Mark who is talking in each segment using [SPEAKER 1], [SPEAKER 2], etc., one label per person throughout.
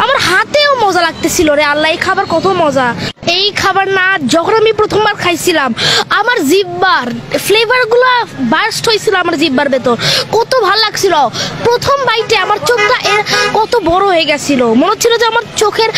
[SPEAKER 1] আমার হাতেও মজা লাগতেছিল রে আল্লাহ, এই খাবার কত মজা। এই খাবার না যখন আমি প্রথমবার খাইছিলাম আমার জিহ্বার ফ্লেভার গুলা বার্স্ট হয়েছিল আমার জিহ্বার ভেতর, কত ভালো লাগছিল। প্রথম বাইটে আমার চোখটা কত বড় হয়ে গেছিল, মনে হচ্ছিল যে আমার চোখের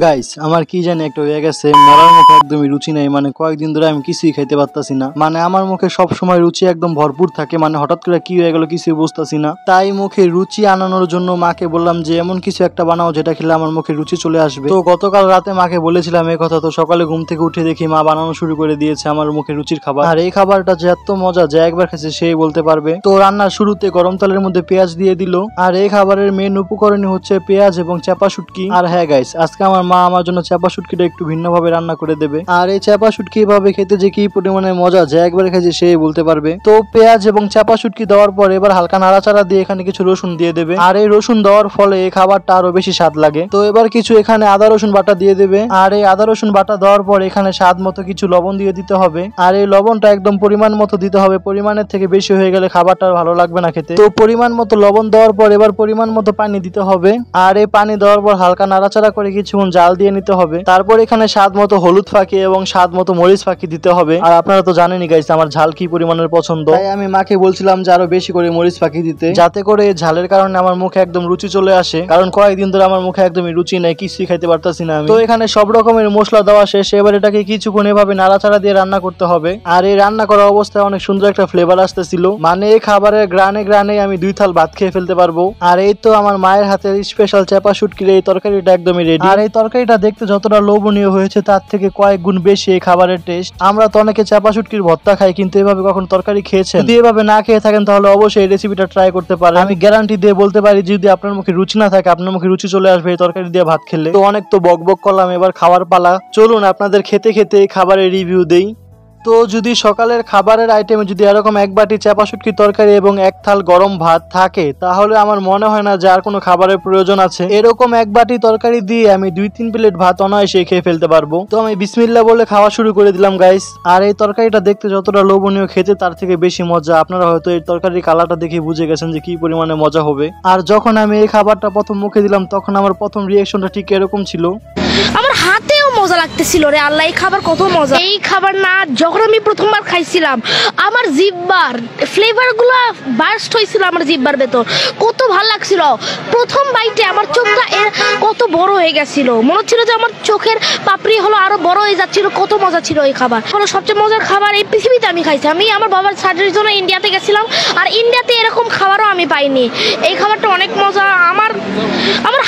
[SPEAKER 2] গাইস আমার কি জানি একটা হয়ে গেছে, মরার মুখে একদমই রুচি নেই, মানে কয়েকদিন ধরে আমি কিছুই খাইতে পারতাছি না। মানে আমার মুখে সব সময় রুচি একদম ভরপুর থাকে, মানে হঠাৎ করে কি হয়ে গেল কিছুই বুঝতাছি না। তাই মুখে রুচি আনানোর জন্য মাকে বললাম যে এমন কিছু একটা বানাও যেটা খেলে আমার মুখে রুচি চলে আসবে। তো গতকাল রাতে মাকে বলেছিলাম এই কথা, তো সকালে ঘুম থেকে উঠে দেখি মা বানানো শুরু করে দিয়েছে আমার মুখে রুচির খাবার। আর এই খাবারটা যে এত মজা, যে একবার খেয়েছে সেই বলতে পারবে। তো রান্নার শুরুতে গরম তেলের মধ্যে পেঁয়াজ দিয়ে দিল। আর এই খাবারের মেন উপকরণই হচ্ছে পেঁয়াজ এবং চাপা শুটকি। আর হ্যাঁ গাইস, আজকে আমার মা আমার জন্য চাপা শুটকিটা একটু ভিন্নভাবে রান্না করে দেবে। আর এই চাপা শুটকি এভাবে খেতে যে কি পরিমাণে মজা, যে একবার খেয়েছে সে বলতে পারবে। তো পেঁয়াজ এবং চাপা শুটকি দেওয়ার পর এবার হালকা নাড়াচাড়া দিয়ে এখানে কিছু রসুন দিয়ে দেবে। আর এই রসুন দেওয়ার ফলে এই খাবারটা আরো বেশি স্বাদ লাগে। তো এবার কিছু এখানে আদা রসুন বাটা দিয়ে দেবে। আর এই আদা রসুন বাটা দেওয়ার পর এখানে স্বাদ মতো কিছু লবণ দিয়ে দিতে হবে। আর এই লবণটা একদম পরিমাণ মতো দিতে হবে, পরিমাণের থেকে বেশি হয়ে গেলে খাবারটা ভালো লাগবে না খেতে। তো পরিমাণ মতো লবণ দেওয়ার পর এবার পরিমাণ মতো পানি দিতে হবে। আর এই পানি দেওয়ার পর হালকা নাড়াচাড়া করে কিছুক্ষণ জাল দিয়ে নিতে হবে। তারপর এখানে স্বাদ মতো হলুদ ফাঁকি এবং স্বাদ মতো মরিচ ফাঁকি দিতে হবে। আর আপনারা তো জানেনই গাইস আমার ঝাল কি পরিমাণের পছন্দ, তাই আমি মাকে বলছিলাম যে আরো বেশি করে মরিচ ফাঁকি দিতে, যাতে করে ঝালের কারণে আমার মুখে একদম রুচি চলে আসে। কারণ কয়েকদিন ধরে আমার মুখে একদমই রুচি নেই, কিছুই খাইতে পারতাছি না আমি। তো এখানে সব রকমের মশলা দেওয়া শেষ, এবার এটাকে কিছুক্ষণ এভাবে নাড়াচাড়া দিয়ে রান্না করতে হবে। আর এই রান্না করা অবস্থায় অনেক সুন্দর একটা ফ্লেভার আসতেছিল, মানে এই খাবারের গ্রানে আমি 2 থাল ভাত খেয়ে ফেলতে পারবো। আর এই তো আমার মায়ের হাতের স্পেশাল চাপা শুটকির এই তরকারিটা একদমই রেডি। আর এই তরকারিটা দেখতে যতটা লোভনীয় হয়েছে তার থেকে কয়েক গুণ বেশি এই খাবারের টেস্ট। আমরা তো অনেকে চাপা শুটকির ভর্তা খাই, কিন্তু এভাবে কখন তরকারি খেয়েছেন? যদি এভাবে না খেয়ে থাকেন তাহলে অবশ্যই এই রেসিপিটা ট্রাই করতে পারেন। আমি গ্যারান্টি দিয়ে বলতে পারি যদি আপনার মুখে রুচি না থাকে, আপনার মুখে রুচি চলে আসবে এই তরকারি দিয়ে ভাত খেলে। তো অনেক তো বকবক করলাম, এবার খাওয়ার পালা। চলুন আপনাদের খেতে খেতে এই খাবারের রিভিউ দেই। তো যদি সকালের খাবারের আইটেমে যদি এরকম এক বাটি চাপা শুটকি তরকারি এবং 1 থাল গরম ভাত থাকে, তাহলে আমার মনে হয় না যে আর কোনো খাবারের প্রয়োজন আছে। এরকম এক বাটি তরকারি দিয়ে আমি 2-3 প্লেট ভাত অনায়াসে খেয়ে ফেলতে পারবো। তো আমি বিসমিল্লাহ বলে খাওয়া শুরু করে দিলাম গাইস। আর এই তরকারিটা দেখতে যতটা লোভনীয়, খেতে তার থেকে বেশি মজা। আপনারা হয়তো এই তরকারির কালারটা দেখে বুঝে গেছেন যে কি পরিমাণে মজা হবে। আর যখন আমি এই খাবারটা প্রথম মুখে দিলাম তখন আমার প্রথম রিয়াকশনটা ঠিক এরকম ছিল,
[SPEAKER 1] আমার হাতেও মজা লাগতেছিল রে আল্লাহ, এই খাবার কত মজা। এই খাবার না যখন আমি প্রথমবার খাইছিলাম আমার জিহ্বার ফ্লেভার গুলা বার্স্ট হয়েছিল আমার জিহ্বার ভেতর, কত ভালো লাগছিল। প্রথম বাইটে আমার চোখটা কত বড় হয়ে গেছিল, মনে হচ্ছিল যে আমার চোখের পাপড়ি হলো আরো বড় হয়ে যাচ্ছিল, কত মজা ছিল এই খাবার। হলো সবচেয়ে মজার খাবার এই পৃথিবীতে আমি খাইছি। আমি আমার বাবার সার্জারির জন্য ইন্ডিয়াতে গেছিলাম, আর ইন্ডিয়াতে এরকম খাবারও আমি পাইনি। এই খাবারটা অনেক মজা, আমার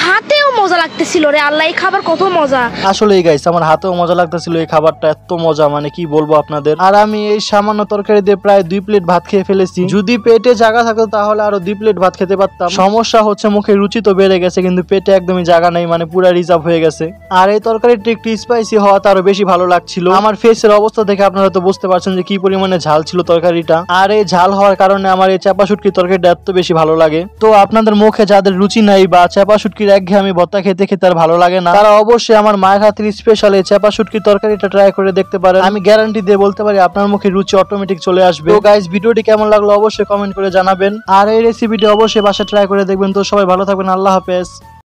[SPEAKER 1] হাতেও মজা লাগতেছিল রে আল্লাহ, এই খাবার কত মজা।
[SPEAKER 2] আসলে গাইস আমার হাতেও মজা লাগতেছিল, এই খাবারটা এত মজা মানে কি বলবো আপনাদের। আর আমি এই সামান্য তরকারি দিয়ে প্রায় 2 প্লেট ভাত খেয়ে ফেলেছি। যদি পেটে জায়গা থাকতো তাহলে আরো 2 প্লেট ভাত খেতে পারতাম। সমস্যা হচ্ছে মুখে রুচি তো বেড়ে গেছে, কিন্তু পেটে একদমই জায়গা নেই, মানে পুরো রিজার্ভ হয়ে গেছে। আর এই তরকারিটা একটু স্পাইসি হওয়াতে আরো বেশি ভালো লাগছিল। আমার ফেসের অবস্থা দেখে আপনারা তো বুঝতে পারছেন যে কি পরিমাণে ঝাল ছিল তরকারিটা। আর এই ঝাল হওয়ার কারণে আমার এই চাপা শুটকির তরকারিটা এত বেশি ভালো লাগে। তো আপনাদের মুখে যাদের রুচি নাই বা চাপা শুটকির একঘেয়েমি ভর্তা খেতে খেতে আর ভালো লাগে না, তারা অবশ্যই আমার মায়ের হাতের স্পেশাল এই চাপা শুটকির তরকারিটা ট্রাই করে দেখতে পারেন। আমি গ্যারান্টি দিয়ে বলতে পারি আপনার মুখে রুচি অটোমেটিক চলে আসবে। তো গাইস ভিডিওটি কেমন লাগলো অবশ্যই কমেন্ট করে জানাবেন। আর এই রেসিপিটি অবশ্যই বাসায় ট্রাই করে দেখবেন। তো সবাই ভালো থাকবেন, আল্লাহ হাফেজ।